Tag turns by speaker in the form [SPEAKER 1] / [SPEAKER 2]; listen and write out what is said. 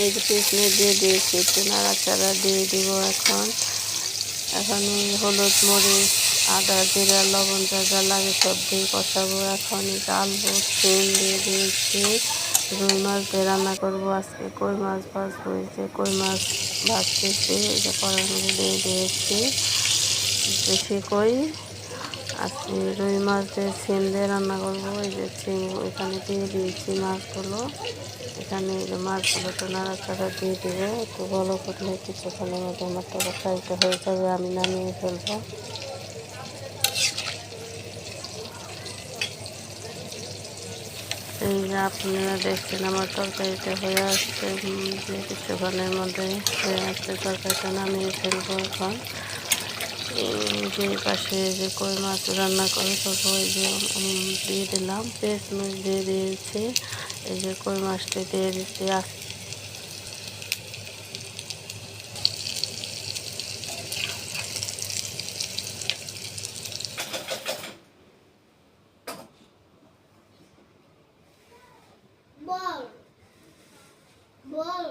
[SPEAKER 1] এই যে পেঁয়াজ দিয়ে দিয়েছি, একটু নাড়াচাড়া দিয়ে দিব। এখন এই হলুদ, মরিচ, আদা, জিরা, লবণ যা যা লাগে সব দিয়ে কষাবো। এখন আলু, সিম দিয়ে দিয়েছি। রুই মাছ দিয়ে রান্না করবো আজকে। কই মাছ ভাজবো, এই যে কই মাছ ভাজতেছি, এই যে কড়াইয়ের মধ্যে দিয়ে দিয়েছি দেশি কই। আজকে রুই মাছ দিয়ে সিম দিয়ে রান্না করবো। এই যে সিম এখানে দিয়ে দিয়েছি মাছগুলো। এখানে এই যে মাছগুলো তো নাড়াচাড়া দিয়ে দিব। একটু ভালো করলে কিছুক্ষণের মধ্যে আমার তরকারিটা হয়ে যাবে, আমি নামিয়ে ফেলবো। এই যে আপনারা দেখছেন আমার তরকারিটা হয়ে আসছে, যে কিছুক্ষণের মধ্যে হয়ে আসছে। তরকারিটা নামিয়ে ফেলবো এখন। এই যে পাশে যে কই মাছ রান্না করে করবো, এই যে দিয়ে দিলাম, পেঁয়াজ মরিচ দিয়ে দিয়েছি। এই যে কই মাছটা দিয়ে দিচ্ছি।
[SPEAKER 2] বল বল